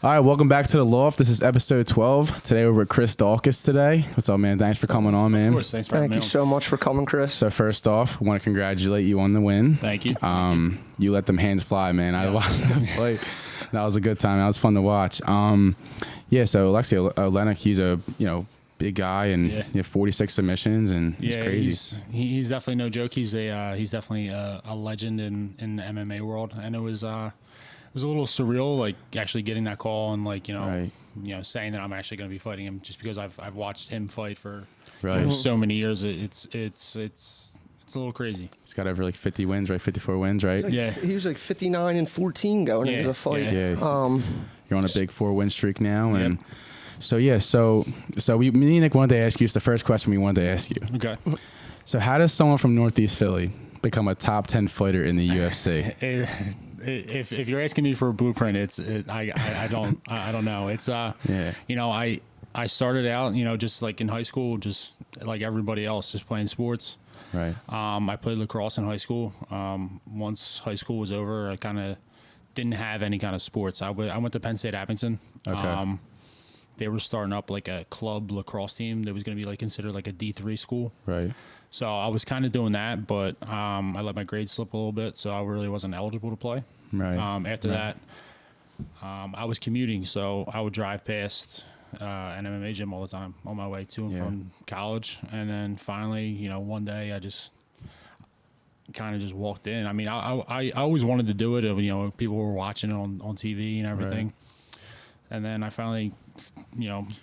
All right, welcome back to the Loft. This is episode 12. Today we're with Chris Daukaus today. What's up, man? Thanks for coming on, man. Of course, thanks for having me on. Thank you so much for coming, Chris. So first off, I want to congratulate you on the win. Thank you. You let them hands fly, man. I watched the fight. That was a good time. That was fun to watch. So Alexei Oleinik, he's a big guy and 46 submissions, and it's crazy. He's definitely no joke. He's definitely a legend in the MMA world, and it was a little surreal, like actually getting that call and saying that I'm actually going to be fighting him, just because I've watched him fight for so many years. It's a little crazy. He's got over like 50 wins, right? 54 wins, right? He was like 59-14 going into the fight. Yeah. You're on a big 4-win streak now, and so me and Nick wanted to ask you. It's the first question we wanted to ask you. Okay. So how does someone from Northeast Philly become a top 10 fighter in the UFC? If you're asking me for a blueprint, I don't know. It's I started out just like in high school, just like everybody else, just playing sports. Right. I played lacrosse in high school. Once high school was over, I kind of didn't have any kind of sports. I went to Penn State Abington. Okay. They were starting up like a club lacrosse team that was going to be like considered like a D3 school. Right. So I was kind of doing that, but I let my grades slip a little bit, so I really wasn't eligible to play. Right. After that, I was commuting, so I would drive past an MMA gym all the time on my way to and from college. And then finally, one day I just kind of just walked in. I mean, I always wanted to do it. People were watching it on TV and everything. Right. And then I finally,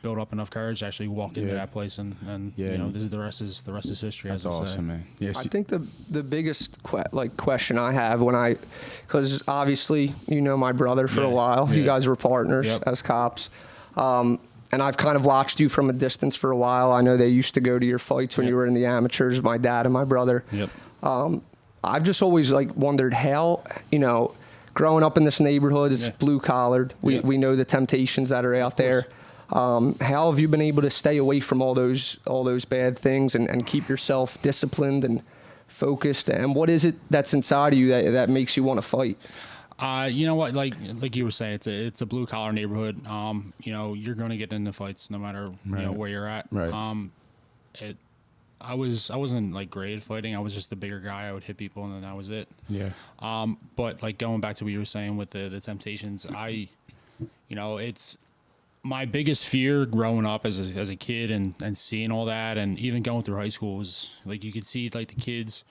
built up enough courage to actually walk into that place, and the rest is history. That's awesome, man. I think the biggest question I have because obviously my brother for a while. You guys were partners as cops, and I've kind of watched you from a distance for a while. I know they used to go to your fights when you were in the amateurs. My dad and my brother. Yep. I've just always wondered how growing up in this neighborhood is blue collared. We know the temptations that are out there. How have you been able to stay away from all those bad things and keep yourself disciplined and focused? And what is it that's inside of you that makes you want to fight? You know what, like you were saying, it's a blue collar neighborhood. You're going to get into fights no matter where you're at. Right. I wasn't great at fighting. I was just the bigger guy. I would hit people and then that was it. Yeah. But going back to what you were saying with the temptations, it's my biggest fear growing up as a kid and seeing all that, and even going through high school, was you could see the kids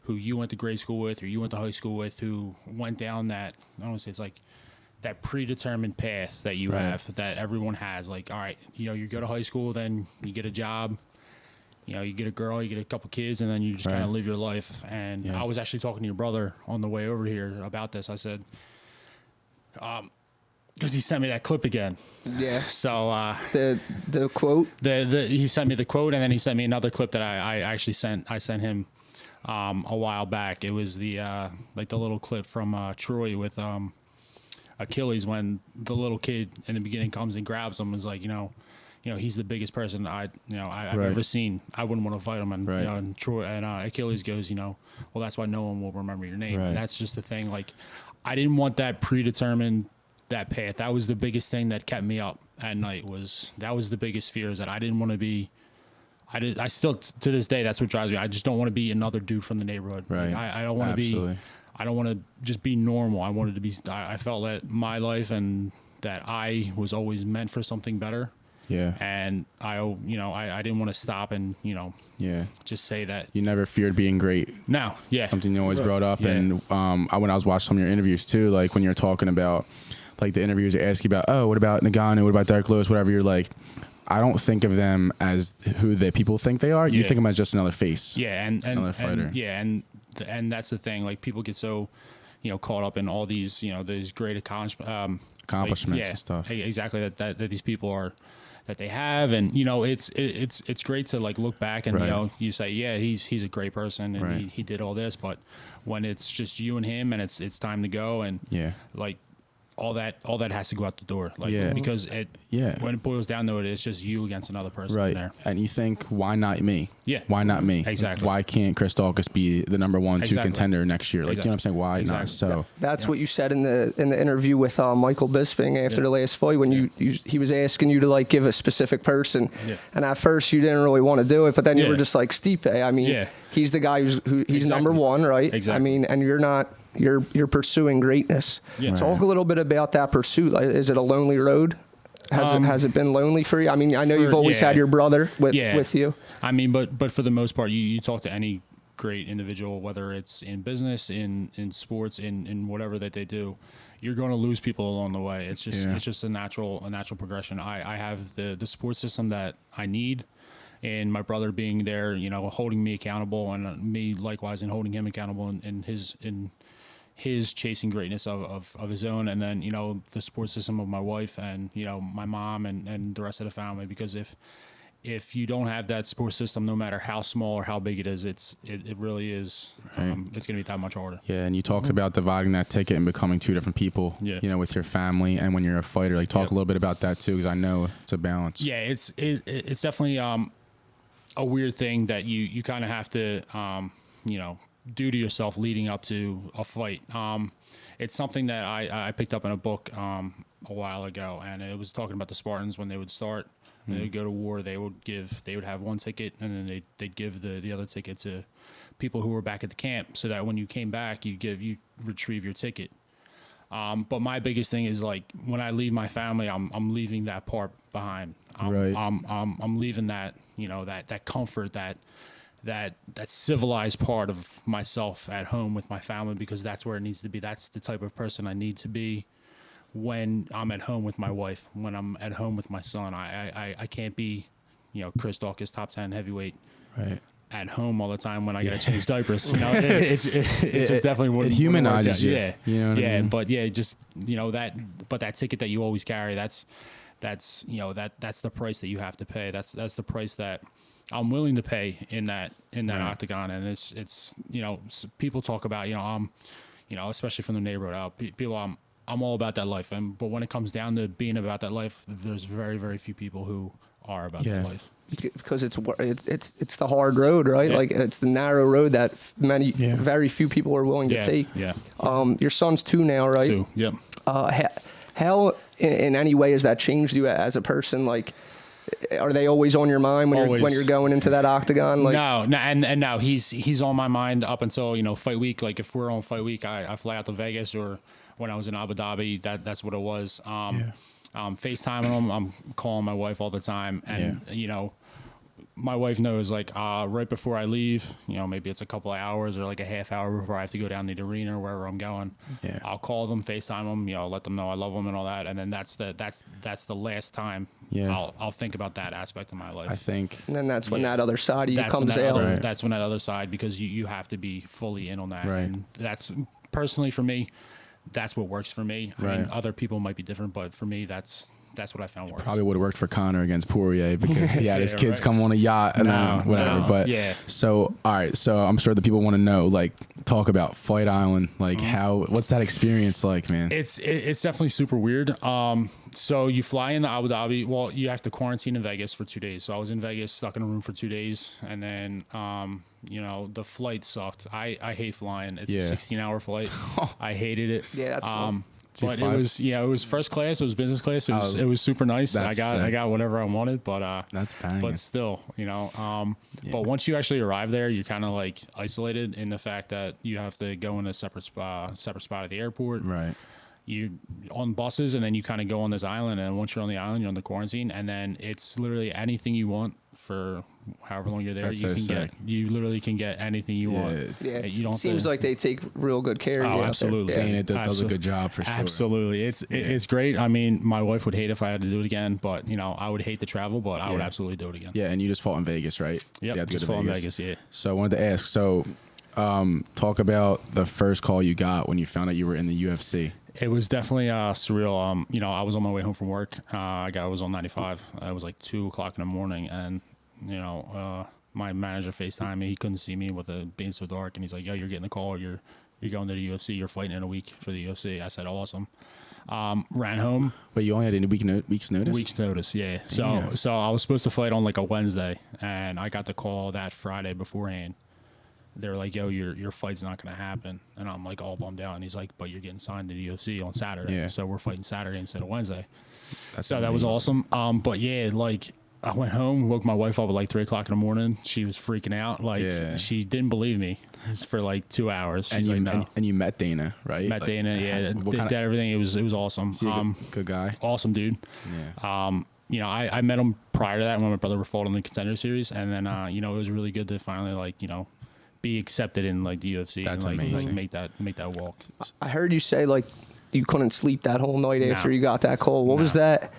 who you went to grade school with or you went to high school with who went down that, I don't want to say it's that predetermined path that you have, that everyone has. All right, you go to high school, then you get a job, you get a girl, you get a couple kids, and then you just kind of live your life. And I was actually talking to your brother on the way over here about this. I said, because he sent me that clip again. Yeah. So the quote. He sent me the quote, and then he sent me another clip that I actually sent him a while back. It was the little clip from Troy with Achilles, when the little kid in the beginning comes and grabs him and is like, he's the biggest person I've ever seen. I wouldn't want to fight him. And and Troy and Achilles goes, well, that's why no one will remember your name. Right. And that's just the thing. I didn't want that predetermined that path. That was the biggest thing that kept me up at night. That was the biggest fear, is that I didn't want to be. I still to this day, that's what drives me. I just don't want to be another dude from the neighborhood. Right. I don't want to be. I don't want to just be normal. I wanted to be. I felt that my life and that I was always meant for something better. Yeah. And I didn't want to stop and just say that. You never feared being great. No. Yeah. Something you always brought up, and when I was watching some of your interviews too, when you're talking about the interviews, they ask you about, what about Nagano, what about Derek Lewis, whatever. You're like, I don't think of them as who the people think they are. You think of them as just another face. Yeah, and another fighter. And that's the thing. People get so, caught up in all these, these great accomplishments and stuff. Exactly. That these people are, that they have, and it's great to look back and you say, he's a great person and he did all this, but when it's just you and him and it's time to go, and all that has to go out the door. Like, because when it boils down to it, it's just you against another person in there. And you think, why not me? Yeah. Why not me? Exactly. Why can't Chris Daukaus be the number 1-2 contender next year? Like, you know what I'm saying? Why not? So that's what you said in the interview with Michael Bisping after the last fight when he was asking you to like give a specific person, and at first you didn't really want to do it, but then you were just like Stipe. I mean, he's the guy he's number one, right? Exactly. I mean, and you're not. You're pursuing greatness. Yeah. Talk a little bit about that pursuit. Like, is it a lonely road? Has it been lonely for you? I mean, I know you've always had your brother with you. I mean, but for the most part, you talk to any great individual, whether it's in business, in sports, in whatever that they do, you're going to lose people along the way. It's just a natural progression. I have the support system that I need. And my brother being there, holding me accountable, and me likewise in holding him accountable in his chasing greatness of his own, and then the support system of my wife and my mom and the rest of the family. Because if you don't have that support system, no matter how small or how big it is, it really is. It's going to be that much harder. Yeah, and you talked about dividing that ticket and becoming two different people. Yeah. With your family and when you're a fighter. Like, talk a little bit about that too, because I know it's a balance. Yeah, it's definitely a weird thing that you kind of have to do to yourself leading up to a fight. It's something that I picked up in a book a while ago, and it was talking about the Spartans when they would start. They would go to war. They would have one ticket, and then they'd give the other ticket to people who were back at the camp, so that when you came back, you retrieve your ticket. But my biggest thing is, like, when I leave my family, I'm leaving that part behind. I'm leaving that that comfort, that civilized part of myself at home with my family, because that's where it needs to be. That's the type of person I need to be when I'm at home with my wife, when I'm at home with my son. I can't be, Chris Daukaus, top 10 heavyweight, at home all the time when I got to change diapers. It just definitely wouldn't. It humanizes you. Yeah, you know what I mean? But just that ticket that you always carry, that's the price that you have to pay. That's the price that I'm willing to pay in that octagon. And it's people talk about especially from the neighborhood, people I'm all about that life, but when it comes down to being about that life, there's very, very few people who are about that life. Because it's the hard road, right? Like, it's the narrow road that very few people are willing to take. Yeah. Your son's 2 now, right? 2. Yep. How in any way has that changed you as a person? Like, are they always on your mind when you're going into that octagon? Like, no, and no, he's on my mind up until fight week. Like, if we're on fight week, I fly out to Vegas, or when I was in Abu Dhabi, that's what it was. FaceTiming him, I'm calling my wife all the time, and my wife knows, like, right before I leave, maybe it's a couple of hours or like a half hour before I have to go down to the arena or wherever I'm going. Yeah. I'll call them, FaceTime them, let them know I love them and all that, and then that's the last time I'll think about that aspect of my life. I think. And then that's when that other side of you comes out. That's when that other side, because you have to be fully in on that. Right. And that's, personally for me, that's what works for me. I mean, other people might be different, but for me, that's what I found works. Probably would have worked for Conor against Poirier, because he had his kids come on a yacht and whatever. But so, all right. So I'm sure the people want to know, like, talk about Fight Island. Like, what's that experience like, man? It's definitely super weird. So you fly into Abu Dhabi. Well, you have to quarantine in Vegas for 2 days. So I was in Vegas, stuck in a room for 2 days, and then the flight sucked. I hate flying. It's a 16-hour flight. I hated it. Yeah, that's but it was first class. It was business class. It was super nice. I got whatever I wanted, but that's banging. But still, But once you actually arrive there, you're kind of like isolated in the fact that you have to go in a separate spot at the airport. Right. You on buses, and then you kind of go on this island, and once you're on the island, you're on the quarantine, and then it's literally anything you want for however long you're there. You literally can get anything you want. Yeah, it seems like they take real good care of you. Oh, absolutely. Dana does a good job for sure. Absolutely. It's great. I mean, my wife would hate if I had to do it again, but I would hate to travel, but I would absolutely do it again. Yeah, and you just fought in Vegas, right? Yeah, just fought in Vegas, yeah. So I wanted to ask, talk about the first call you got when you found out you were in the UFC. It was definitely surreal. I was on my way home from work. I was on 95. It was like 2:00 in the morning, and my manager FaceTimed me. He couldn't see me with it being so dark, and he's like, "Yo, you're getting the call. You're going to the UFC. You're fighting in a week for the UFC." I said, "Awesome." Ran home. But you only had a week's notice? Week's notice, yeah. So I was supposed to fight on like a Wednesday, and I got the call that Friday beforehand. They were like, yo, your fight's not going to happen. And I'm like all bummed out. And he's like, but you're getting signed to the UFC on Saturday. Yeah. So we're fighting Saturday instead of Wednesday. That's so amazing. That was awesome. But yeah, like I went home, woke my wife up at like 3 o'clock in the morning. She was freaking out. Like she didn't believe me for like 2 hours. She's and like, no. And you met Dana, right? Met like, Dana, yeah. Did everything. It was awesome. Good guy. Awesome dude. Yeah. You know, I met him prior to that when my brother were fought in the Contender Series, and then you know, it was really good to finally like, you know, be accepted in like the UFC. That's and like amazing. make that walk. I heard you say like you couldn't sleep that whole night after you got that call. What was that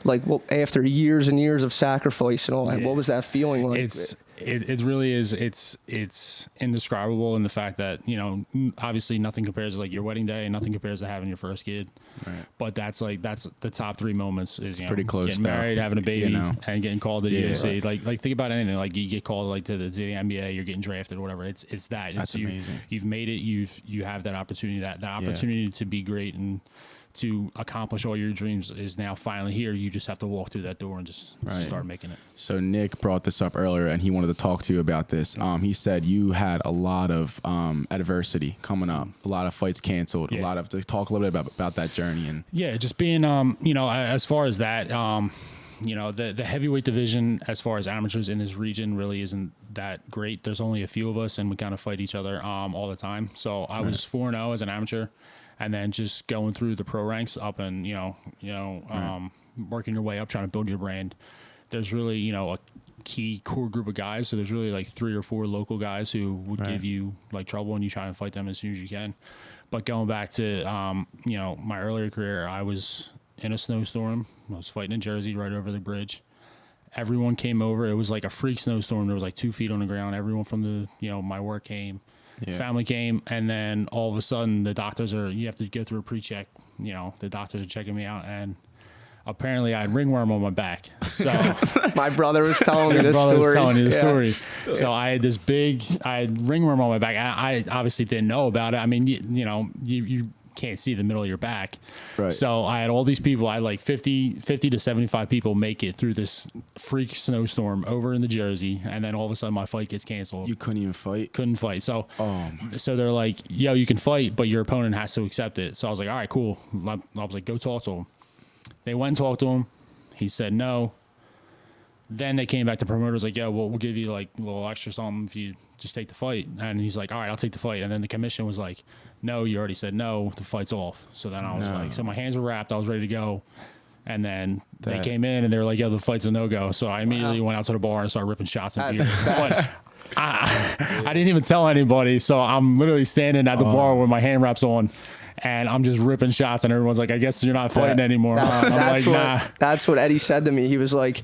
like? Well, after years and years of sacrifice and all that, what was that feeling like? It really is. It's indescribable in the fact that, you know, obviously nothing compares to like your wedding day, and nothing compares to having your first kid. Right. But that's the top 3 moments is, you know, pretty close, getting married, having a baby, you know, and getting called to the UFC. Right. Like think about anything. Like you get called like to the NBA, you're getting drafted or whatever. It's that. That's amazing. You've made it. You have that opportunity. That opportunity to be great and to accomplish all your dreams is now finally here. You just have to walk through that door and just start making it. So Nick brought this up earlier, and he wanted to talk to you about this. He said you had a lot of adversity coming up, a lot of fights canceled, a lot of to talk a little bit about that journey. And just being you know, as far as that, you know, the heavyweight division as far as amateurs in this region really isn't that great. There's only a few of us, and we kind of fight each other all the time. So I was 4-0 as an amateur. And then just going through the pro ranks up and, working your way up, trying to build your brand. There's really, you know, a key core group of guys. So there's really like 3 or 4 local guys who would give you like trouble, and you try to fight them as soon as you can. But going back to, you know, my earlier career, I was in a snowstorm. I was fighting in Jersey right over the bridge. Everyone came over. It was like a freak snowstorm. There was like 2 feet on the ground. Everyone from the, you know, my work came. Family came, and then all of a sudden the doctors you have to go through a pre-check. You know, the doctors are checking me out, and apparently I had ringworm on my back. So my brother was telling me this story. So I had ringworm on my back. I obviously didn't know about it. I mean, you know, you can't see the middle of your back. Right. So I had all these people. I had like 50 to 75 people make it through this freak snowstorm over in the Jersey, and then all of a sudden my fight gets canceled. You couldn't even fight? Couldn't fight. So so they're like, yo, you can fight, but your opponent has to accept it. So I was like, all right, cool. I was like, go talk to him. They went and talked to him. He said no. Then they came back to promoters like, yeah, well, we'll give you like a little extra something if you just take the fight. And he's like, all right, I'll take the fight. And then the commission was like, no, you already said no, the fight's off. So then I was like, so my hands were wrapped, I was ready to go. And then they came in and they were like, yeah, the fight's a no-go. So I immediately went out to the bar and started ripping shots and beer. But I didn't even tell anybody. So I'm literally standing at the bar with my hand wraps on, and I'm just ripping shots, and everyone's like, I guess you're not fighting anymore. That's what Eddie said to me. He was like,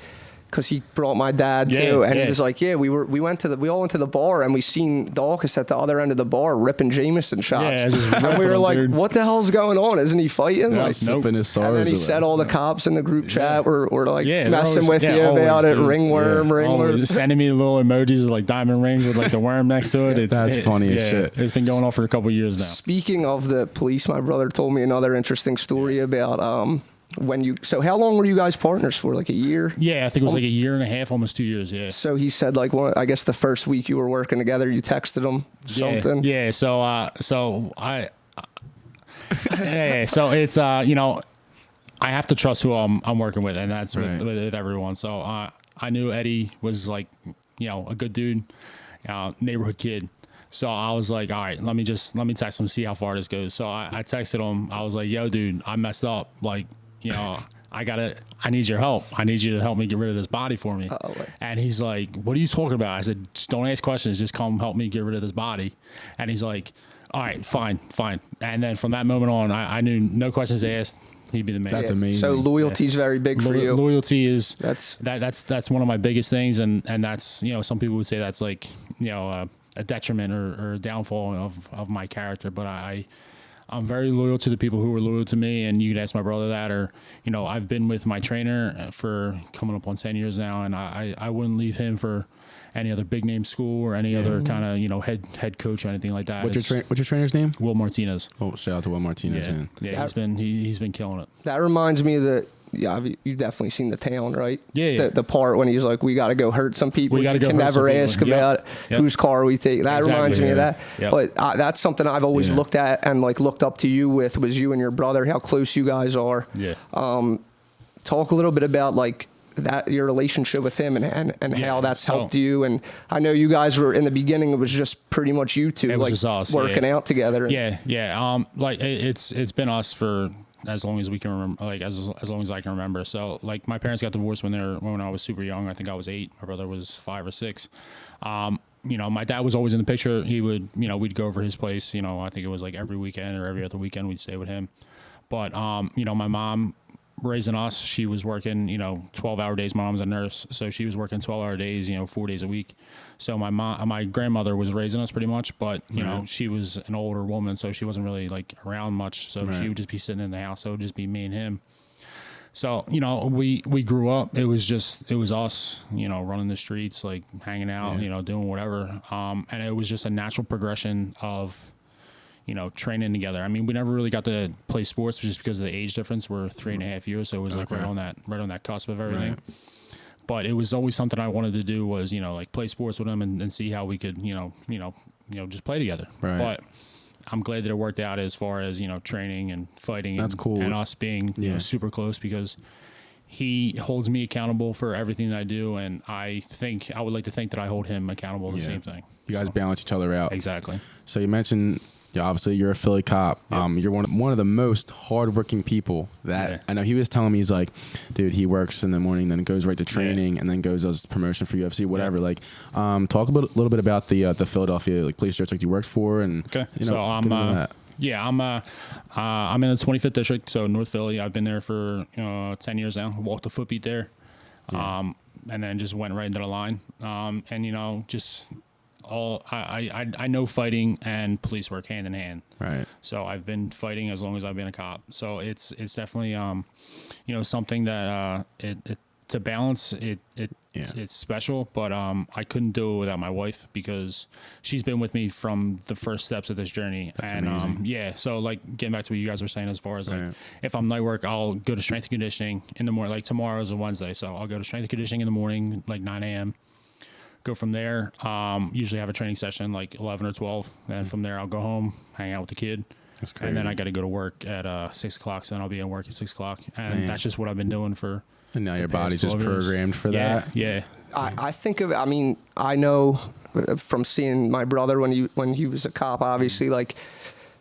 because he brought my dad too, and he was like, we all went to the bar, and we seen Dawkis at the other end of the bar ripping Jameson shots, and we were like, dude, what the hell's going on? Isn't he fighting? Yeah, like, nope. His and then he said all the cops in the group chat were like messing with you about it, ringworm. Always sending me little emojis of like diamond rings with like the worm next to it. That's funny as shit. It's been going on for a couple of years now. Speaking of the police, my brother told me another interesting story about so how long were you guys partners for? Like a year? Yeah, I think it was like a year and a half, almost 2 years. Yeah. So he said like, I guess the first week you were working together, you texted him something. Yeah. So it's you know, I have to trust who I'm working with, and that's with everyone. So I knew Eddie was like, you know, a good dude, neighborhood kid. So I was like, all right, let me text him, see how far this goes. So I texted him. I was like, yo, dude, I messed up. Like, you know, I need your help. I need you to help me get rid of this body for me. And he's like, what are you talking about? I said, just don't ask questions. Just come help me get rid of this body. And he's like, all right, fine. And then from that moment on, I knew no questions asked. He'd be the man. That's amazing. So loyalty's very big for you. Loyalty is that's one of my biggest things. And that's, you know, some people would say that's like, you know, a detriment or a downfall of my character. But I'm very loyal to the people who are loyal to me, and you can ask my brother that, or, you know, I've been with my trainer for coming up on 10 years now, and I wouldn't leave him for any other big name school or any other kind of, you know, head coach or anything like that. What's your trainer's name? Will Martinez. Oh, shout out to Will Martinez, Yeah, man. yeah, he's been killing it. That reminds me of you've definitely seen the talent, right? Yeah. The part when he's like, we got to go hurt some people. We got to go can hurt never ask people. about whose car we take. That reminds me of that. Yep. But that's something I've always looked at and like looked up to you with, was you and your brother, how close you guys are. Yeah. Talk a little bit about like that, your relationship with him and how that's helped you. And I know you guys were, in the beginning, it was just pretty much you two, like us, working out together. Yeah. Like it's been us for as long as we can remember, like as long as I can remember. So like my parents got divorced when I was super young. I think I was 8. My brother was 5 or 6. You know, my dad was always in the picture. He would, you know, we'd go over his place. You know, I think it was like every weekend or every other weekend we'd stay with him. But you know, my mom raising us, she was working, you know, 12-hour days. My mom's a nurse, so she was working 12-hour days, you know, 4 days a week. So my grandmother was raising us pretty much, but you know, she was an older woman, so she wasn't really like around much. So she would just be sitting in the house. So it would just be me and him. So, you know, we grew up. It was us, you know, running the streets, like hanging out, you know, doing whatever. And it was just a natural progression of, you know, training together. I mean, we never really got to play sports just because of the age difference. We're 3.5 years, so it was like right on that cusp of everything. Right. But it was always something I wanted to do, was, you know, like play sports with him and see how we could, you know, just play together. Right. But I'm glad that it worked out as far as, you know, training and fighting. That's cool. And us being you know, super close, because he holds me accountable for everything that I do, and I would like to think that I hold him accountable the same thing. You guys balance each other out. Exactly. So you mentioned, obviously you're a Philly cop. Yep. You're one of the most hardworking people that I know. He was telling me, he's like, dude, he works in the morning, then goes right to training, and then does promotion for UFC, whatever. Like, talk a little bit about the Philadelphia like police district you worked for, and you know, I'm in the 25th district, so North Philly. I've been there for 10 years now. Walked the footbeat there, and then just went right into the line. And you know, just I know fighting and police work hand in hand. Right. So I've been fighting as long as I've been a cop. So it's definitely you know, something that to balance it's special, but I couldn't do it without my wife, because she's been with me from the first steps of this journey. That's amazing. So like getting back to what you guys were saying, as far as like if I'm night work, I'll go to strength and conditioning in the morning. Like tomorrow is a Wednesday, so I'll go to strength and conditioning in the morning, like 9 a.m. Go from there. Usually have a training session like 11 or 12, and from there I'll go home, hang out with the kid. That's crazy. And then I got to go to work at 6 o'clock. So then I'll be at work at 6 o'clock, and that's just what I've been doing for. And now your body's just programmed for that. Yeah. I think of, I mean, I know from seeing my brother when he was a cop, obviously, like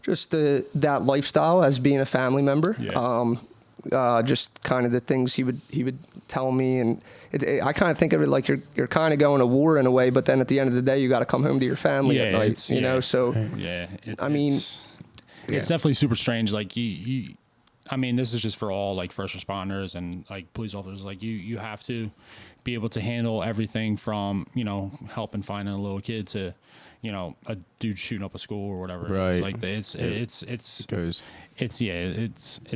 just that lifestyle as being a family member. Yeah. Just kind of the things he would tell me, and I kind of think of it like you're kind of going to war in a way, but then at the end of the day, you got to come home to your family at night, you know? So, it's definitely super strange. Like I mean, this is just for all like first responders and like police officers. Like you have to be able to handle everything from, you know, helping finding a little kid to, you know, a dude shooting up a school or whatever. Right. It's like it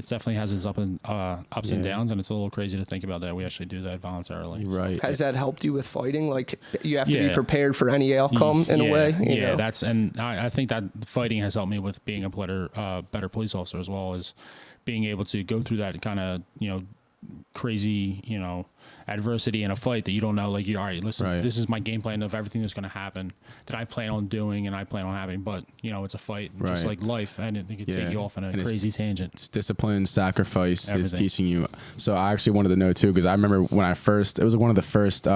definitely has its ups and downs, and it's a little crazy to think about that we actually do that voluntarily. Right. Has that helped you with fighting? Like you have to be prepared for any outcome in a way. You know? And I think that fighting has helped me with being a better police officer, as well as being able to go through that kind of, you know, crazy, you know, adversity in a fight that you don't know, like, all right, listen, this is my game plan of everything that's going to happen that I plan on doing and I plan on having, but you know, it's a fight, just like life, and it could take you off on a crazy tangent. It's discipline, sacrifice, it's teaching you. So I actually wanted to know too, because I remember when it was one of the first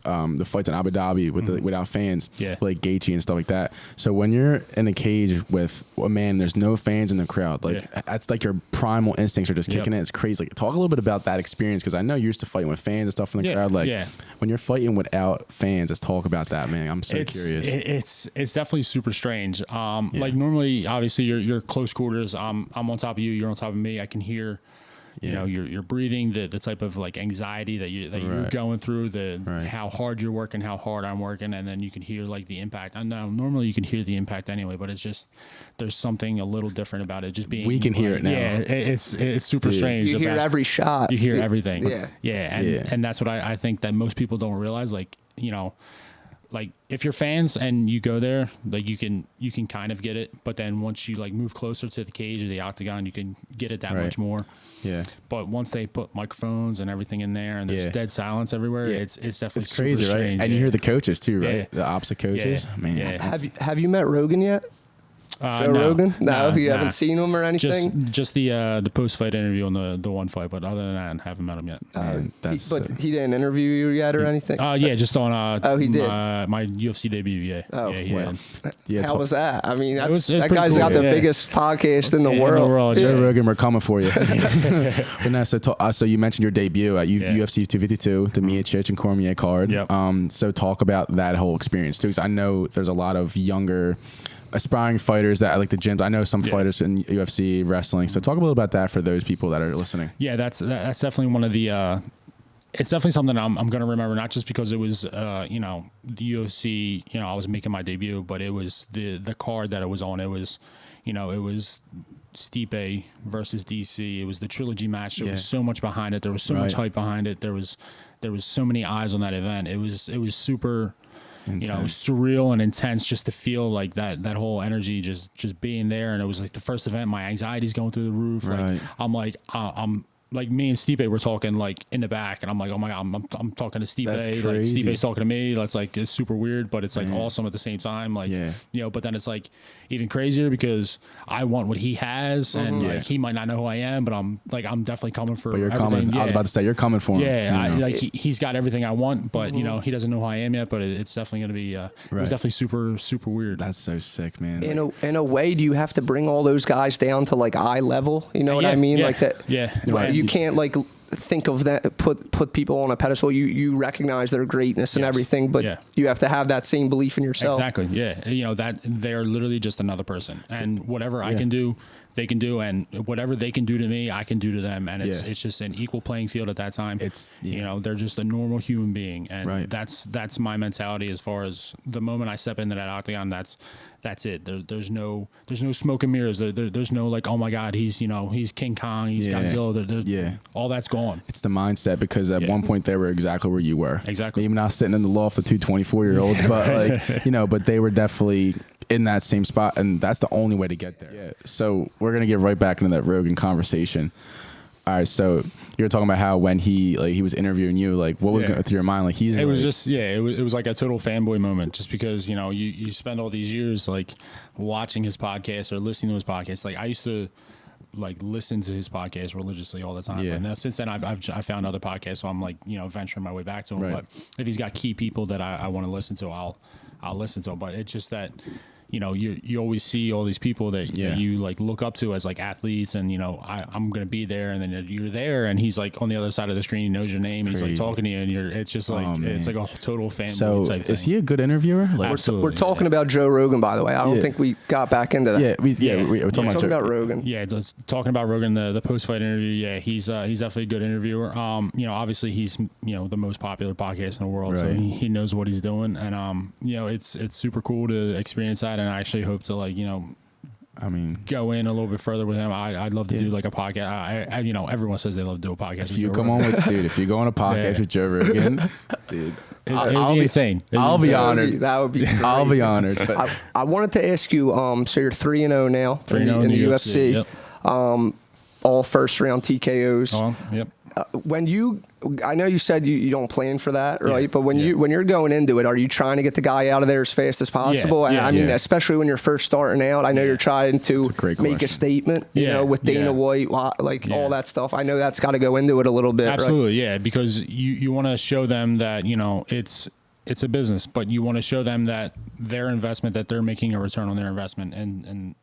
the fights in Abu Dhabi without fans, like Gaethje and stuff like that. So when you're in a cage with a man, there's no fans in the crowd, like that's like your primal instincts are just kicking in. It's crazy. Like, talk a little bit about that experience, because I know you're used to fighting with fans and stuff in the crowd. Like when you're fighting without fans, let's talk about that, man. I'm so curious. It's definitely super strange. Like normally, obviously, you're close quarters. I'm on top of you. You're on top of me. I can hear. You know, you're breathing, the type of like anxiety that you're going through, how hard you're working, how hard I'm working, and then you can hear like the impact. I know normally you can hear the impact anyway, but it's just there's something a little different about it. Just being we can hear it now. Yeah, it's super strange. You hear every shot. You hear everything. And that's what I think that most people don't realize. Like, you know, like if you're fans and you go there, like you can kind of get it, but then once you like move closer to the cage or the octagon, you can get it that much more. Yeah. But once they put microphones and everything in there and there's dead silence everywhere, it's definitely it's crazy, super strange, right? And you hear the coaches too, right? The opposite coaches. Man. Have you met Rogan yet? Joe Rogan? No, you haven't seen him or anything? Just the post-fight interview on the one fight, but other than that, I haven't met him yet. He didn't interview you yet or anything? Yeah, just on he did. My UFC debut, yeah. Oh, yeah. How was that? I mean, it was that guy's cool, got the biggest podcast in the world. Joe Rogan, we're coming for you. So you mentioned your debut at UFC 252, the Miocic and Cormier card. Yep. So talk about that whole experience too, because I know there's a lot of younger aspiring fighters that like the gyms. I know some fighters in UFC wrestling. So talk a little about that for those people that are listening. Yeah, that's definitely one of the. It's definitely something I'm going to remember, not just because it was the UFC. I was making my debut, but it was the card that it was on. It was, it was Stipe versus DC. It was the trilogy match. There was so much behind it. There was so much hype behind it. There was so many eyes on that event. It was super. Surreal and intense just to feel like that whole energy just being there. And it was like the first event, my anxiety's going through the roof. Like I'm like me and Stipe were talking like in the back, and I'm like, oh my God, I'm talking to Stipe. Like Stipe's talking to me. That's like, it's super weird, but it's like awesome at the same time. Like, but then it's like even crazier because I want what he has, and like he might not know who I am, but I'm definitely coming for. But you're everything. coming. I was about to say you're coming for him. Yeah, he's got everything I want, but he doesn't know who I am yet. But it's definitely going to be. It was definitely super weird. That's so sick, man. In a way, do you have to bring all those guys down to like eye level? You know what I mean? Like that. Yeah. You can't like think of that, put people on a pedestal. You recognize their greatness and everything, but you have to have that same belief in yourself. Exactly. Yeah. That they're literally just another person, and whatever I can do, they can do, and whatever they can do to me, I can do to them, and it's just an equal playing field at that time. It's they're just a normal human being, and that's my mentality as far as the moment I step into that octagon. That's it. There's no smoke and mirrors. There's no like, oh my God, he's King Kong, he's Godzilla. All that's gone. It's the mindset, because at one point they were exactly where you were. Exactly. Even not sitting in the loft of two 24-year-olds, but like but they were definitely in that same spot, and that's the only way to get there. Yeah. So we're gonna get right back into that Rogan conversation. All right, so you were talking about how when he was interviewing you, like what was going through your mind? Like it was like a total fanboy moment, just because you spend all these years like watching his podcast or listening to his podcast. Like I used to like listen to his podcast religiously all the time. But now since then I found other podcasts, so I'm like venturing my way back to him. Right. But if he's got key people that I want to listen to, I'll listen to him. But it's just that. You always see all these people that you like look up to as like athletes, and I'm gonna be there, and then you're there, and he's like on the other side of the screen, he knows your name, he's like talking to you, and it's just like it's like a total fanboy type thing. Is he a good interviewer? Like, we're talking about Joe Rogan, by the way. I don't think we got back into that. We're talking about Rogan. Yeah, just talking about Rogan, the post fight interview. Yeah, he's definitely a good interviewer. Obviously he's the most popular podcast in the world, so he knows what he's doing, and it's super cool to experience that. And I actually hope to go in a little bit further with him. I'd love to do like a podcast. Everyone says they love to do a podcast. If you come on with, dude, if you go on a podcast with Joe Rogan, dude, I'll be insane. I'll be honored. That would be great. I'll be honored. But I wanted to ask you, so you're 3-0 now in the UFC. Yep. All first round TKOs. Yep. I know you said you don't plan for that, right? But when you're going into it, are you trying to get the guy out of there as fast as possible? I mean, especially when you're first starting out. I know you're trying to make a statement, with Dana White, like all that stuff. I know that's got to go into it a little bit. Absolutely, right? Because you want to show them that it's a business, but you want to show them that their investment, that they're making a return on their investment, and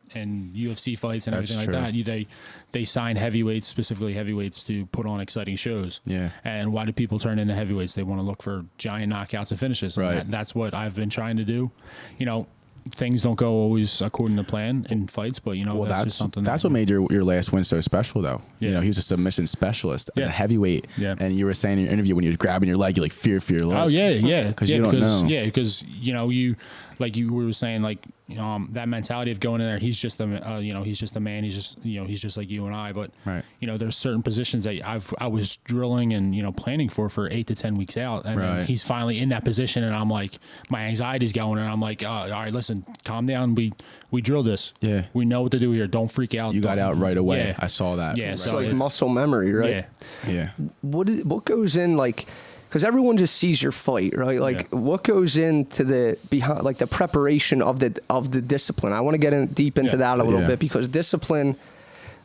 UFC fights and everything like that. They sign heavyweights, specifically heavyweights, to put on exciting shows. Yeah. And why do people turn into heavyweights? They want to look for giant knockouts and finishes. Right. And that's what I've been trying to do. Things don't go always according to plan in fights, but that's just something. That's what made your last win so special, though. Yeah. He was a submission specialist as a heavyweight. Yeah. And you were saying in your interview when he was grabbing your leg, you like fear your leg. Oh yeah, because you don't know. Yeah, because you were saying like that mentality of going in there. He's just a he's just a man. He's just like you and I. But there's certain positions that I was drilling and planning for 8 to 10 weeks out, and then he's finally in that position, and I'm like, my anxiety's going, and I'm like, all right, listen, calm down. We drilled this. Yeah, we know what to do here. Don't freak out. You got out right away. I saw that. Yeah, so it's like muscle memory, right? Yeah. What goes in, like, because everyone just sees your fight, right? Like, what goes into the behind, like the preparation of the discipline? I want to get deep into that a little bit, because discipline.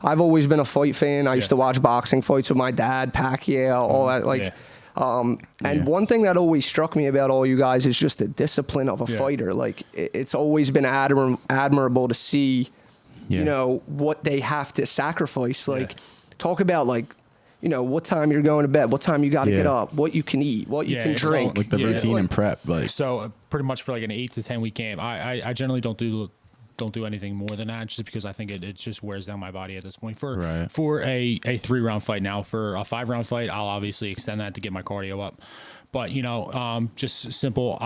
I've always been a fight fan. I used to watch boxing fights with my dad, Pacquiao, all that. Like, and one thing that always struck me about all you guys is just the discipline of a fighter. Like, it's always been admirable to see, what they have to sacrifice. Like, talk about, like, what time you're going to bed, what time you got to get up, what you can eat, what you can drink. Like the routine and prep. Like, so pretty much for like an 8 to 10 week camp, I generally don't do anything more than that, just because I think it just wears down my body at this point. For a 3-round fight now, for a 5-round fight, I'll obviously extend that to get my cardio up. But just simple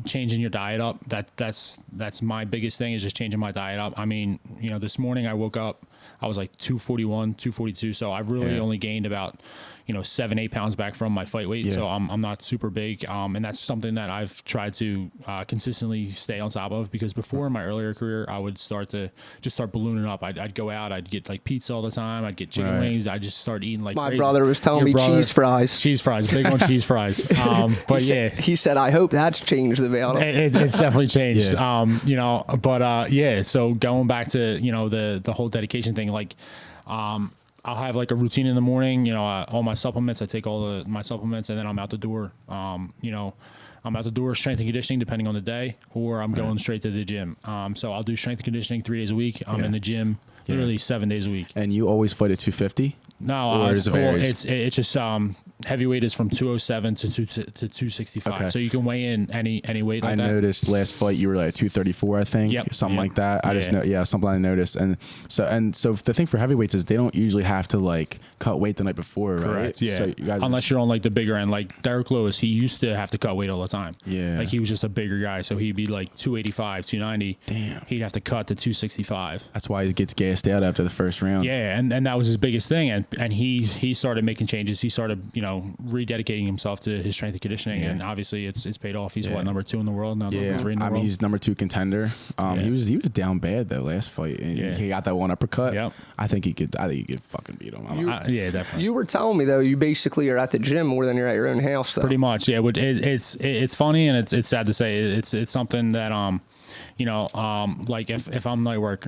changing your diet up. That's my biggest thing, is just changing my diet up. I mean, this morning I woke up, I was like 241, 242. So I've really only gained about 7-8 pounds back from my fight weight. So I'm not super big, and that's something that I've tried to consistently stay on top of, because before, in my earlier career, I would start ballooning up. I'd go out, I'd get like pizza all the time, I'd get chicken wings, I'd just start eating like my crazy. Brother was telling me cheese fries, big on cheese fries. But he said I hope that's changed the amount. It's definitely changed. So going back to the whole dedication thing, like I'll have like a routine in the morning, all my supplements, I take all my supplements, and then I'm out the door. I'm out the door, strength and conditioning, depending on the day, or I'm going straight to the gym. So I'll do strength and conditioning 3 days a week. I'm in the gym literally 7 days a week. And you always fight at 250? No, it's just heavyweight is from 207 to 265. Okay. So you can weigh in any weight like that. I noticed last fight you were like 234, I think, something like that. I just know, something I noticed. And so the thing for heavyweights is they don't usually have to like cut weight the night before, right? Correct. Yeah. So you guys unless you're on like the bigger end, like Derek Lewis, he used to have to cut weight all the time. Yeah. Like he was just a bigger guy, so he'd be like 285, 290. Damn. He'd have to cut to 265. That's why he gets gassed out after the first round. Yeah, and that was his biggest thing, and he started making changes. He started rededicating himself to his strength and conditioning, and obviously it's paid off. He's number 2 in the world now, number 3 in the world. I mean, he's number 2 contender. He was down bad though last fight, and he got that one uppercut. Yep. I think he could fucking beat him. Definitely. You were telling me though, you basically are at the gym more than you're at your own house though. Pretty much, yeah. It's funny, and it's sad to say. It's something that like if I'm night work,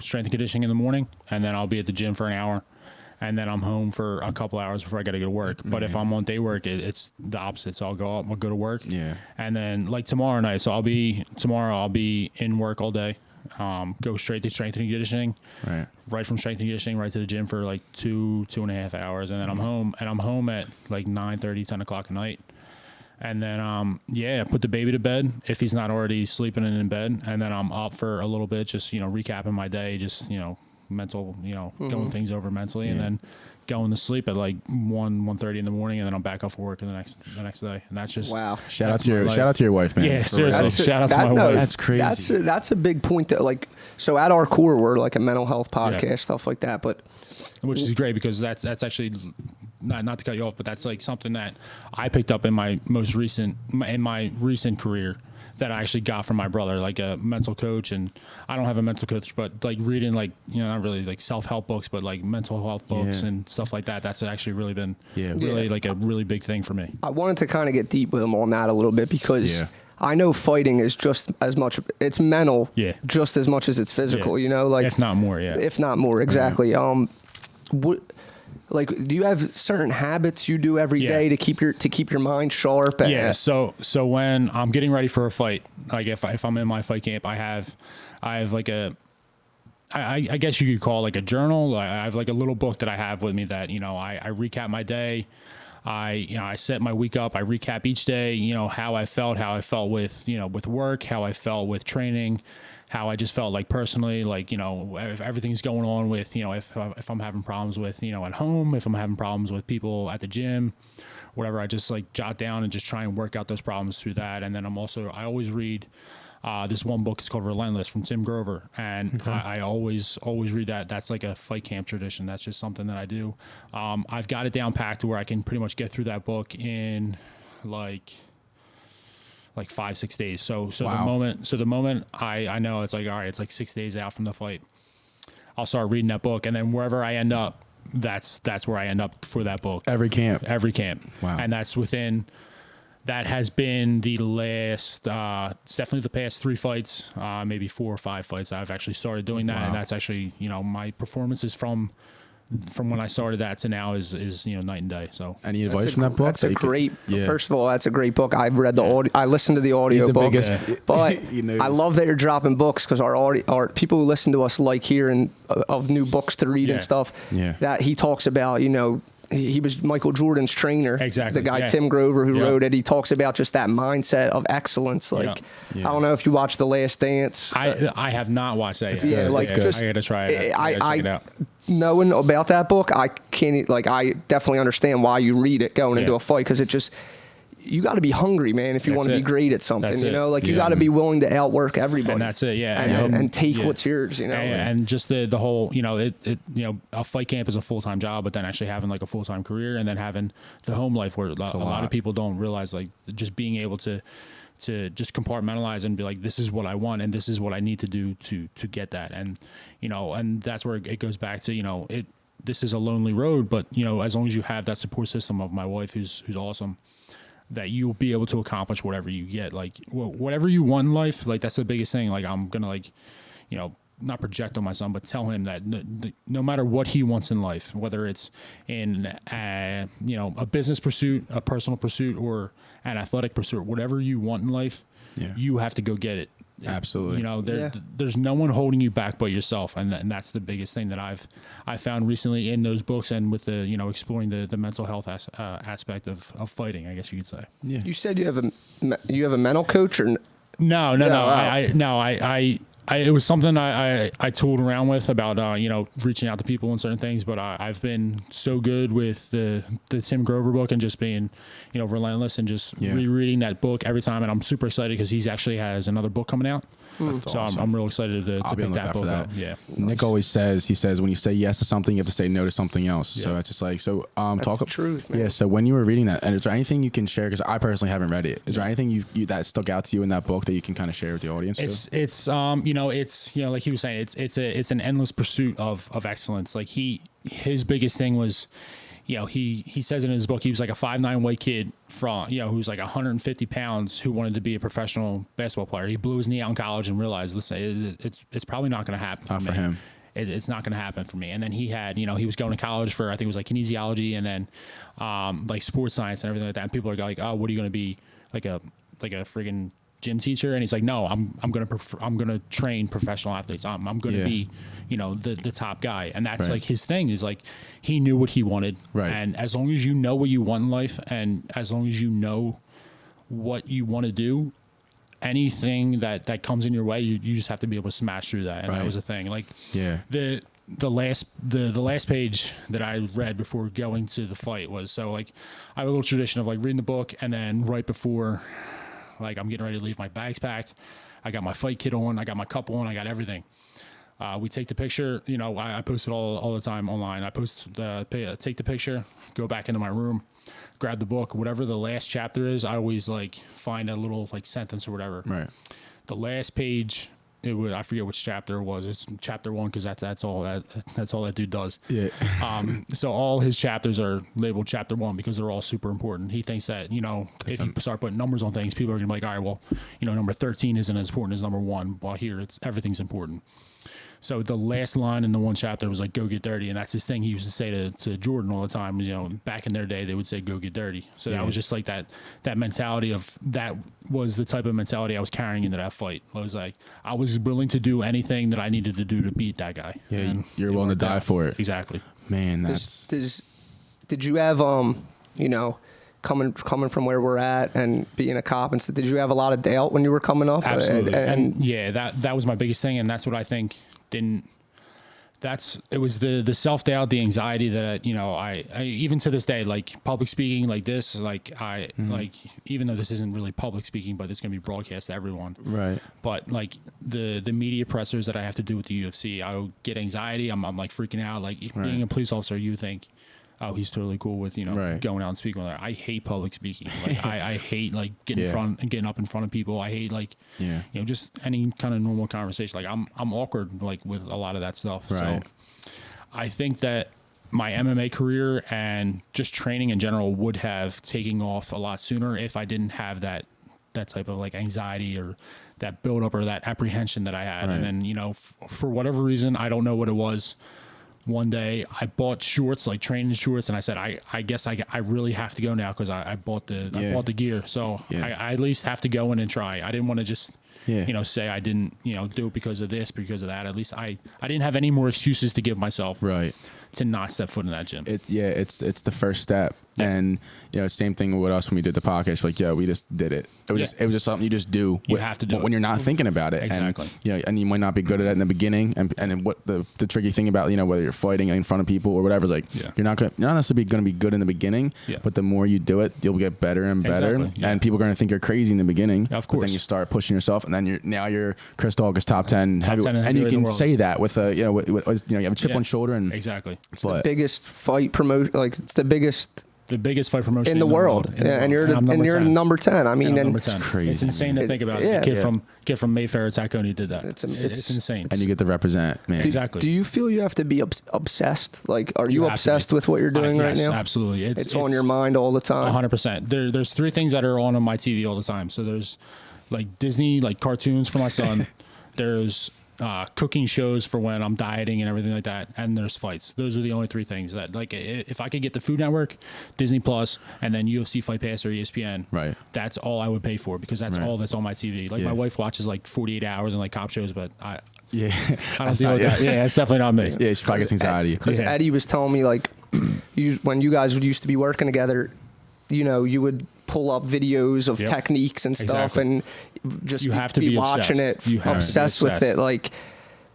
strength and conditioning in the morning, and then I'll be at the gym for an hour, and then I'm home for a couple hours before I got to go to work. But if I'm on day work, it's the opposite. So I'll go up, I'll go to work, and then like tomorrow night. So I'll be in work all day. Go straight to strength and conditioning, right from strength and conditioning right to the gym for like 2.5 hours, and then I'm home at like 9:30, 10 o'clock at night. And then, put the baby to bed if he's not already sleeping and in bed. And then I'm up for a little bit, just, recapping my day, just, mental, going things over mentally, and then going to sleep at like 1:30 in the morning, and then I'm back off for work the next day. And that's just shout out to your wife, man. Yeah, seriously, shout out to my wife. That's crazy. That's a big point that, like, so at our core we're like a mental health podcast, stuff like that, but which is great, because that's actually not to cut you off, but that's like something that I picked up in my recent career that I actually got from my brother, like a mental coach. And I don't have a mental coach, but like reading like, not really like self-help books, but like mental health books and stuff like that. That's actually really been like a really big thing for me. I wanted to kind of get deep with him on that a little bit, because I know fighting is just as much, it's mental just as much as it's physical, like if not more, exactly. Like, do you have certain habits you do every day to keep your mind sharp? So when I'm getting ready for a fight, like if I'm in my fight camp, I have like I guess you could call it like a journal. I have like a little book that I have with me that, I recap my day. I set my week up. I recap each day, how I felt with, with work, how I felt with training, how I just felt like personally, like, if everything's going on with, if I'm having problems with, at home, if I'm having problems with people at the gym, whatever, I just like jot down and just try and work out those problems through that. And then I always read This one book is called Relentless from Tim Grover, and I always read that. That's like a fight camp tradition. That's just something that I do. I've got it down packed to where I can pretty much get through that book in like 5-6 days. So the moment I know it's like, all right, it's like 6 days out from the fight, I'll start reading that book, and then wherever I end up, that's where I end up for that book. Every camp. Wow. And that's within. That has been the last, it's definitely the past 3 fights, maybe 4 or 5 fights. I've actually started doing that. Wow. And that's actually, my performances from when I started that to now is night and day. So any advice from that book? That's first of all, that's a great book. I've read the audio. I listened to the audio book, but I love that you're dropping books, because our people who listen to us like hearing of new books to read and stuff. Yeah. That he talks about, he was Michael Jordan's trainer. Exactly. The guy, Tim Grover, who wrote it. He talks about just that mindset of excellence. I don't know if you watched The Last Dance. I have not watched that yet. Just I got to try it. I check it out. Knowing about that book, I definitely understand why you read it going into a fight, because you got to be hungry, man, if you want to be great at something. You got to be willing to outwork everybody. And that's it, and take what's yours. And just the whole, a fight camp is a full-time job, but then actually having like a full-time career, and then having the home life where a lot of people don't realize, like, just being able to just compartmentalize and be like, this is what I want and this is what I need to do to get that. And and that's where it goes back to, this is a lonely road, but as long as you have that support system of my wife, who's awesome, that you'll be able to accomplish whatever you get, like whatever you want in life. Like, that's the biggest thing. Like, I'm gonna not project on my son, but tell him that no matter what he wants in life, whether it's in a business pursuit, a personal pursuit, or an athletic pursuit, whatever you want in life, you have to go get it. Absolutely. There's no one holding you back but yourself, and that's the biggest thing that I found recently in those books, and with the exploring the mental health aspect of fighting, I guess you could say. Yeah. You said you have a mental coach, or no? It was something I tooled around with about reaching out to people and certain things, but I've been so good with the Tim Grover book and just being relentless and just rereading that book every time, and I'm super excited because he's actually has another book coming out. That's so awesome. I'm real excited to pick that book up. Yeah. Nick always says, when you say yes to something, you have to say no to something else. Yeah. So it's just like, that's the truth, man. Yeah. So when you were reading that, and is there anything you can share? Because I personally haven't read it. Is there anything you that stuck out to you in that book that you can kind of share with the audience? It's like he was saying, it's an endless pursuit of excellence. Like his biggest thing was, he says in his book, he was like a 5'9" white kid from, who's like 150 pounds who wanted to be a professional basketball player. He blew his knee out in college and realized, listen, it's probably not going to happen for him. It's not going to happen for me. And then he had, he was going to college for, I think it was like kinesiology and then like sports science and everything like that. And people are like, oh, what are you going to be, like a friggin' gym teacher? And he's like, no, I'm gonna train professional athletes. I'm gonna be, the top guy. And that's like his thing, is like, he knew what he wanted. Right. And as long as you know what you want in life, and as long as you know what you want to do, anything that comes in your way, you just have to be able to smash through that. And that was the thing. Like, the last page that I read before going to the fight was, so like, I have a little tradition of like reading the book, and then right before, like, I'm getting ready to leave, my bag's packed, I got my fight kit on, I got my cup on, I got everything. We take the picture, I post it all the time online. I take the picture, go back into my room, grab the book, whatever the last chapter is, I always like find a little like sentence or whatever. Right. The last page, I forget which chapter it was. It's chapter 1, because that's all that dude does. Yeah. So all his chapters are labeled chapter 1 because they're all super important. He thinks that if you start putting numbers on things, people are gonna be like, all right, well, number 13 isn't as important as number 1. While here, everything's important. So the last line in the one chapter was like, go get dirty. And that's his thing. He used to say to Jordan all the time, back in their day, they would say, go get dirty. So that was just like that mentality that was the type of mentality I was carrying into that fight. I was like, I was willing to do anything that I needed to do to beat that guy. Yeah. And you're willing to die for it. Exactly. Man, did you have, coming from where we're at and being a cop and stuff, did you have a lot of doubt when you were coming up? Absolutely. And that was my biggest thing. And that's what I think it was the self-doubt, the anxiety that, I even to this day, like public speaking like this, like like, even though this isn't really public speaking, but it's going to be broadcast to everyone. Right. But like the media pressers that I have to do with the UFC, I would get anxiety. I'm like freaking out. Like being a police officer, you think, oh, he's totally cool with, going out and speaking with her. I hate public speaking. Like I hate like getting up in front of people. I hate like, just any kind of normal conversation. Like I'm awkward like with a lot of that stuff. Right. So I think that my MMA career and just training in general would have taken off a lot sooner if I didn't have that type of like anxiety or that buildup or that apprehension that I had. Right. And then, for whatever reason, I don't know what it was. One day I bought shorts, like training shorts, and I said, I guess I really have to go now because I bought the gear. So I at least have to go in and try. I didn't want to just, say I didn't, do it because of this, because of that. At least I didn't have any more excuses to give myself. Right. To not step foot in that gym. It's the first step. Yeah. And same thing with us when we did the podcast. Like, we just did it. It was just something you just do. You have to do when you're not thinking about it. Exactly. And, and you might not be good at it in the beginning. And what the tricky thing about whether you're fighting in front of people or whatever is like you're not necessarily going to be good in the beginning. Yeah. But the more you do it, you'll get better and better. Exactly. And people are going to think you're crazy in the beginning. Yeah, of course. But then you start pushing yourself, and then you're Chris Daukaus top 10 heavyweight, and you can say that with you have a chip on shoulder and exactly. It's the biggest fight promotion. Like it's the biggest fight promotion in the world. And you're number 10. I mean, and it's crazy. It's insane to think about. Yeah, the kid from Mayfair Tacony did that. It's insane. And you get to represent, man. Exactly. Do you feel you have to be obsessed? Like, are you obsessed with what you're doing right now? Absolutely. It's on your mind all the time. 100%. There's three things that are on my TV all the time. So there's like Disney, like cartoons for my son. There's cooking shows for when I'm dieting and everything like that, and there's fights. Those are the only three things that, like, if I could get the Food Network, Disney Plus, and then UFC Fight Pass or ESPN, right, that's all I would pay for because that's all that's on my TV. Like my wife watches like 48 hours and like cop shows, but I don't deal with that. Yeah, it's definitely not me. Yeah, she probably gets anxiety. Because Eddie was telling me like, when you guys used to be working together, you would pull up videos of techniques and stuff, and just you have to be watching obsessed. it, obsessed with it, like.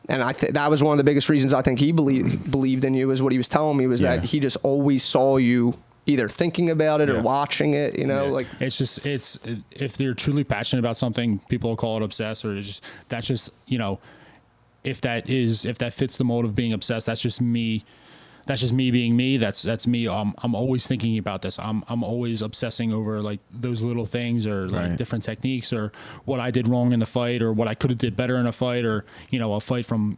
And that was one of the biggest reasons I think he believed in you, is what he was telling me, was that he just always saw you either thinking about it or watching it, like it's just, if they're truly passionate about something, people will call it obsessed, or that's just, if that fits the mold of being obsessed, that's just me. That's just me being me. That's me. I'm always thinking about this. I'm always obsessing over like those little things, or like different techniques, or what I did wrong in the fight, or what I could have did better in a fight, or a fight from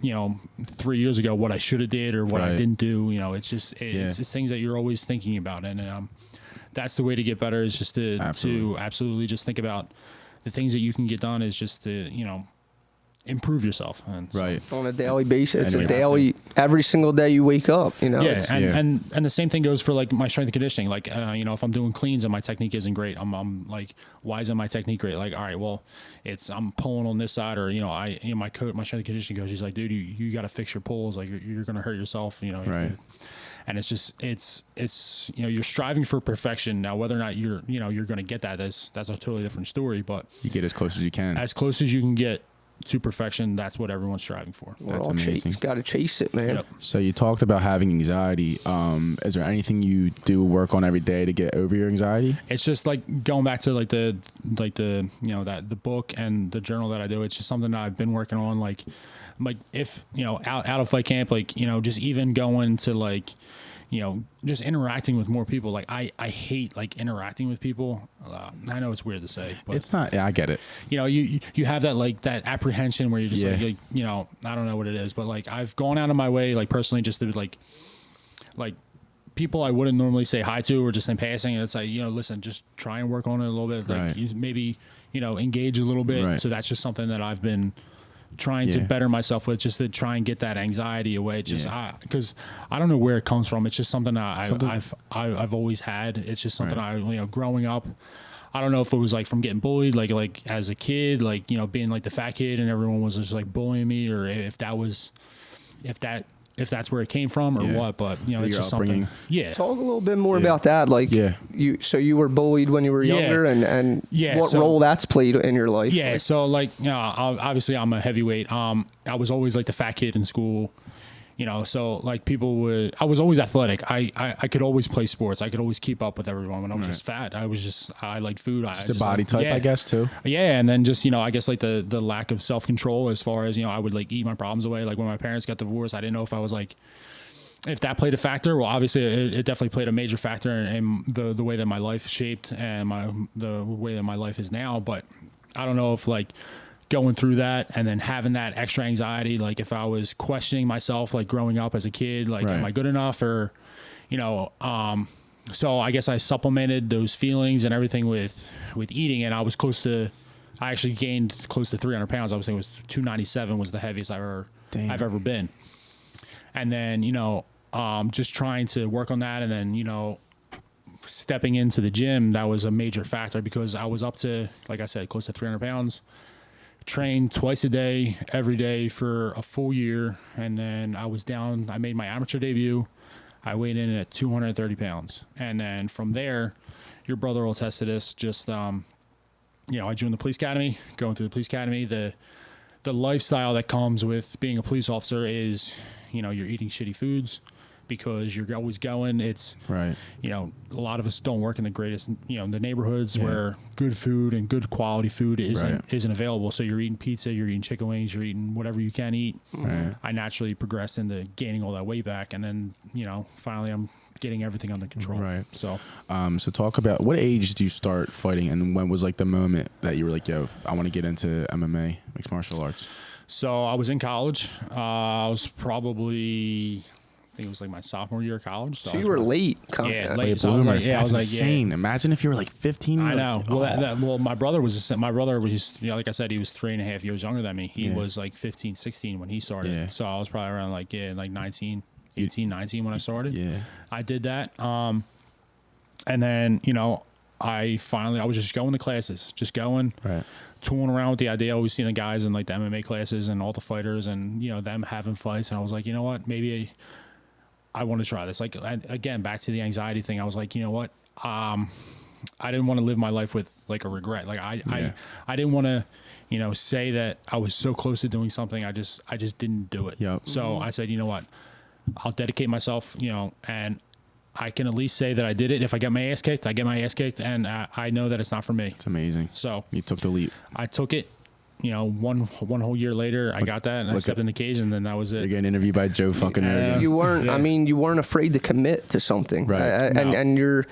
3 years ago, what I should have did or what I didn't do. It's just it's things that you're always thinking about, and that's the way to get better, is just to absolutely just think about the things that you can get done, is just to improve yourself, and on a daily basis. It's every single day you wake up, and the same thing goes for like my strength and conditioning. Like if I'm doing cleans and my technique isn't great, I'm like, why isn't my technique great? Like, all right, well, I'm pulling on this side, or my strength and conditioning coach, he's like, dude, you got to fix your pulls, like you're gonna hurt yourself, and it's just it's you're striving for perfection. Now whether or not you're gonna get that's a totally different story, but you get as close as you can, get to perfection. That's what everyone's striving for. That's amazing. Got to chase it, man. Yep. So you talked about having anxiety. Is there anything you do work on every day to get over your anxiety? It's just like going back to the the book and the journal that I do. It's just something that I've been working on. Like if out of fight camp, just even going to just interacting with more people. Like I hate interacting with people. I know it's weird to say, but it's not. Yeah, I get it. You have that that apprehension where you're just I don't know what it is, but I've gone out of my way personally just to like people I wouldn't normally say hi to, or just in passing. And it's like, listen, just try and work on it a little bit. You maybe engage a little bit. Right. So that's just something that I've been trying to better myself with, just to try and get that anxiety away. Just because I don't know where it comes from. It's just something that I've always had. It's just something I growing up. I don't know if it was from getting bullied like as a kid, being the fat kid and everyone was just bullying me, or if that's where it came from or what, but it's just upbringing. Something. Yeah. Talk a little bit more about that. You were bullied when you were younger, and what role that's played in your life. Yeah. So obviously I'm a heavyweight. I was always the fat kid in school. You know, so like I was always athletic. I could always play sports. I could always keep up with everyone when I was just fat. I liked food. Just a body type, I guess, too. Yeah. And then just, you know, I guess like the lack of self-control as far as, you know, I would like eat my problems away. Like when my parents got divorced, I didn't know if I was like, if that played a factor. Well, obviously it definitely played a major factor in the way that my life shaped and the way that my life is now. But I don't know if like going through that and then having that extra anxiety, like if I was questioning myself, like growing up as a kid, like, am I good enough? Or, you know, so I guess I supplemented those feelings and everything with eating. And I actually gained close to 300 pounds. I was thinking it was 297 was the heaviest I've ever been. And then, you know, just trying to work on that. And then, you know, stepping into the gym, that was a major factor because I was up to, like I said, close to 300 pounds. Trained twice a day, every day for a full year. And then I made my amateur debut. I weighed in at 230 pounds. And then from there, your brother will attest to this. Just, you know, I joined the police academy, going through the police academy. The lifestyle that comes with being a police officer is, you know, you're eating shitty foods because you're always going. It's you know, a lot of us don't work in the greatest, you know, the neighborhoods where good food and good quality food isn't available. So you're eating pizza, you're eating chicken wings, you're eating whatever you can eat. I naturally progressed into gaining all that weight back, and then, you know, finally I'm getting everything under control. So so talk about what age do you start fighting, and when was like the moment that you were like, yo, I want to get into MMA, mixed martial arts? So I was in college. I was probably, I think it was like my sophomore year of college. So you were late. Late. So that's insane. Imagine if you were like 15. I know. Well, my brother was, you know, like I said, he was 3.5 years younger than me. He was like 15, 16 when he started. So I was probably around like 19 when I started. I did that. And then, you know, I was just going to classes, tooling around with the idea. I always seen the guys in like the MMA classes and all the fighters and, you know, them having fights. And I was like, you know what, maybe I want to try this. Like, again, back to the anxiety thing. I was like, you know what, I didn't want to live my life with like a regret. Like I didn't want to, you know, say that I was so close to doing something. I just didn't do it. So I said, you know what, I'll dedicate myself, you know, and I can at least say that I did it. If I get my ass kicked, I get my ass kicked, and I know that it's not for me. It's amazing. So you took the leap. I took it. You know, one whole year later, I got that, and I stepped in the cage, and then that was it. You're getting interviewed by Joe fucking Rogan. You weren't. I mean, you weren't afraid to commit to something, and you're.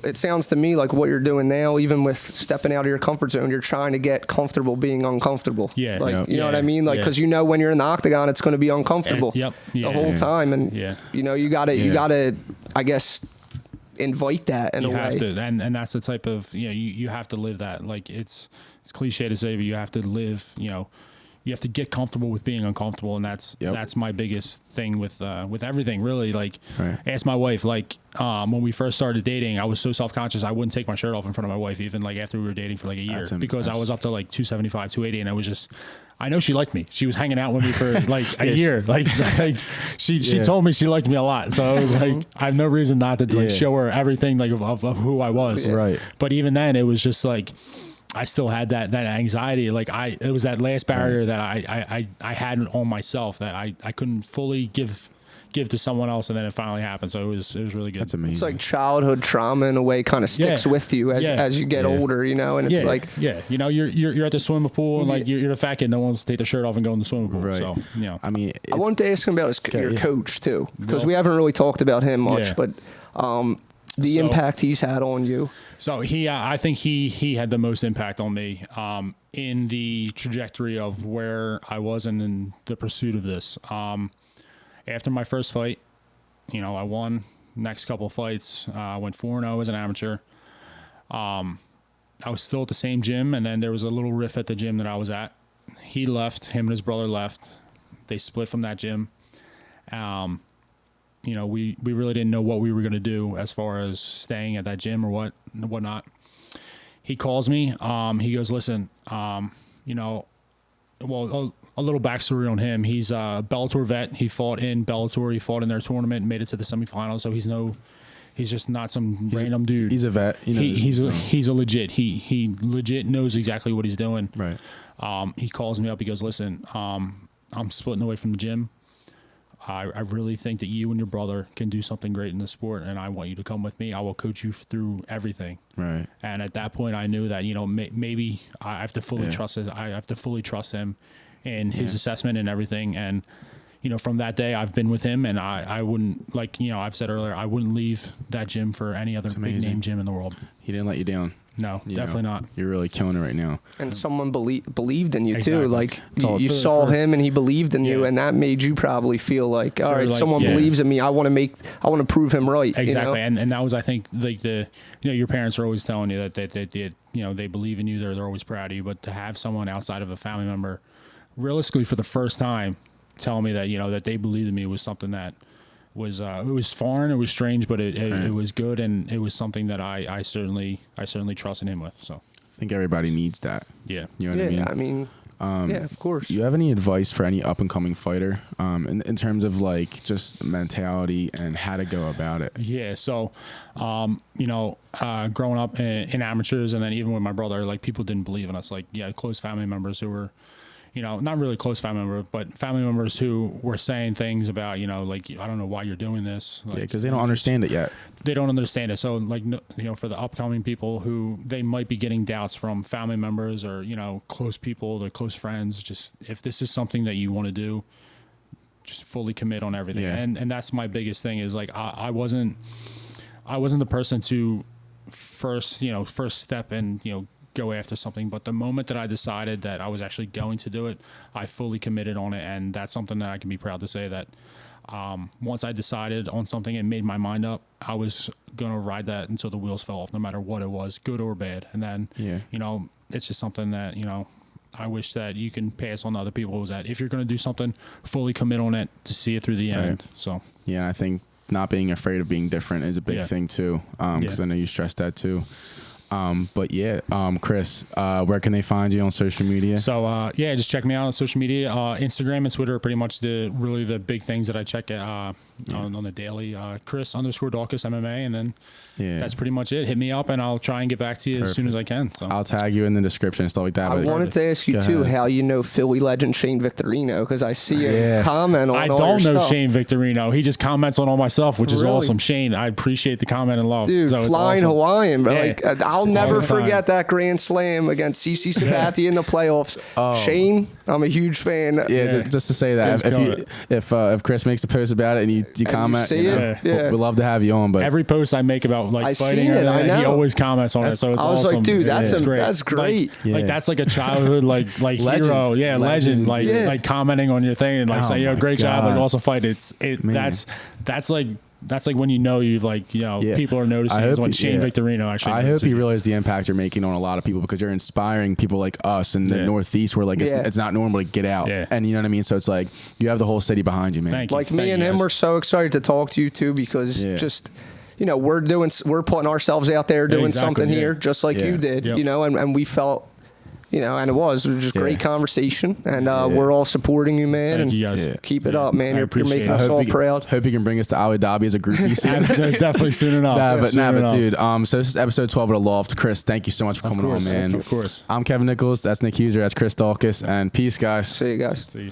It sounds to me like what you're doing now, even with stepping out of your comfort zone, you're trying to get comfortable being uncomfortable. You know what I mean? Like, because you know when you're in the octagon, it's going to be uncomfortable the whole time, and you know you gotta, I guess, invite that in a way. You have to, and that's the type of, you know, you have to live that. Like it's cliche to say, but you have to live, you know, you have to get comfortable with being uncomfortable. And that's my biggest thing with everything really. Like ask my wife, like, when we first started dating, I was so self-conscious. I wouldn't take my shirt off in front of my wife, even like after we were dating for like a year, because I was up to like 275, 280. And I was just, I know she liked me. She was hanging out with me for like a year. Like she told me she liked me a lot. So I was like, I have no reason not to like show her everything like of who I was. But even then it was just like, I still had that anxiety. Like it was that last barrier that I had on myself that I couldn't fully give to someone else, and then it finally happened. So it was really good. That's amazing. It's like childhood trauma in a way kind of sticks with you as you get older, you know, and it's like you know, you're at the swimming pool and like you're the fat kid, no one wants to take their shirt off and go in the swimming pool. So you know, I mean, I wanted to ask him about your coach too, because we haven't really talked about him much, but the impact he's had on you. So I think he had the most impact on me in the trajectory of where I was and in the pursuit of this. After my first fight, you know, I won. Next couple of fights, I went 4-0 as an amateur. I was still at the same gym, and then there was a little riff at the gym that I was at. He left. Him and his brother left. They split from that gym. You know, we really didn't know what we were going to do as far as staying at that gym or whatnot. He calls me. He goes, listen, you know, well, a little backstory on him. He's a Bellator vet. He fought in Bellator. He fought in their tournament, made it to the semifinals. So he's just not some random dude. He's a vet. He's a legit. He legit knows exactly what he's doing. Right. He calls me up. He goes, listen, I'm splitting away from the gym. I really think that you and your brother can do something great in the sport, and I want you to come with me. I will coach you through everything. Right. And at that point, I knew that, you know, maybe I have to fully trust it. I have to fully trust him in his assessment and everything. And, you know, from that day, I've been with him, and I wouldn't, like, you know, I've said earlier, I wouldn't leave that gym for any other big name gym in the world. He didn't let you down. No, definitely not. You're really killing it right now. And someone believed in you Exactly. too. Like you saw him and he believed in you, and that made you probably feel like, all right, someone believes in me. I want to prove him right. Exactly. You know? And that was, I think, like you know, your parents are always telling you that you know, they believe in you. They're always proud of you. But to have someone outside of a family member, realistically for the first time, tell me that, you know, that they believed in me was something that was it was foreign, it was strange, but it was good, and it was something that I certainly trusted him with. So I think everybody needs that. Yeah. You know what I mean? Yeah, of course. Do you have any advice for any up and coming fighter in terms of like just mentality and how to go about it? Yeah. So, you know, growing up in amateurs, and then even with my brother, like, people didn't believe in us. Like, close family members who were, you know, not really close family members, but family members who were saying things about, you know, like, I don't know why you're doing this. Like, because they don't understand it yet. They don't understand it. So, like, you know, for the upcoming people who they might be getting doubts from family members or, you know, close people, their close friends, just, if this is something that you want to do, just fully commit on everything. Yeah. And that's my biggest thing is, like, I wasn't the person to first step and, you know, go after something, but the moment that I decided that I was actually going to do it, I fully committed on it. And that's something that I can be proud to say that once I decided on something and made my mind up, I was going to ride that until the wheels fell off, no matter what it was, good or bad. And then, you know, it's just something that, you know, I wish that you can pass on to other people, is that if you're going to do something, fully commit on it to see it through the end. So, yeah, I think not being afraid of being different is a big thing too. Cause I know you stressed that too. But yeah, Chris, where can they find you on social media? So, just check me out on social media. Instagram and Twitter are pretty much the big things that I check on the daily. Chris_Daukaus MMA, and then that's pretty much it. Hit me up and I'll try and get back to you as soon as I can. So I'll tag you in the description and stuff like that. I wanted to ask you too how you know Philly legend Shane Victorino, because I see a comment on I all don't your know stuff. Shane Victorino. He just comments on all my stuff, which is Really? awesome. Shane, I appreciate the comment and love. Dude, so flying awesome. Hawaiian, bro. Yeah. Like, I'll never forget that grand slam against CC Sabathia in the playoffs. Shane, I'm a huge fan. Just to say that if Chris makes a post about it and you comment, see it? we'd love to have you on. But every post I make about like fighting, he always comments on it. So it's I was awesome. like, dude, that's great. That's great. Like that's like a childhood like hero, legend, like commenting on your thing and like saying, "Yo, great job, like awesome fight." That's like when you know you've people are noticing is when Shane Victorino actually. I hope you realize the impact you're making on a lot of people, because you're inspiring people like us in the Northeast where like it's not normal to get out, and you know what I mean. So it's like you have the whole city behind you, man. Thank you. Like me and him were so excited to talk to you too, because just we're putting ourselves out there doing something here just like you did, and we felt. And it was just great conversation, and we're all supporting you, man. Thank you guys. Keep it up, man. You're making us all proud. Hope you can bring us to Abu Dhabi as a groupie soon. Definitely soon enough. But dude, so this is episode 12 of the Loft. Chris, thank you so much for coming on, man. Of course. I'm Kevin Nichols. That's Nick Huser. That's Chris Daukaus. And peace, guys. See you guys. See you.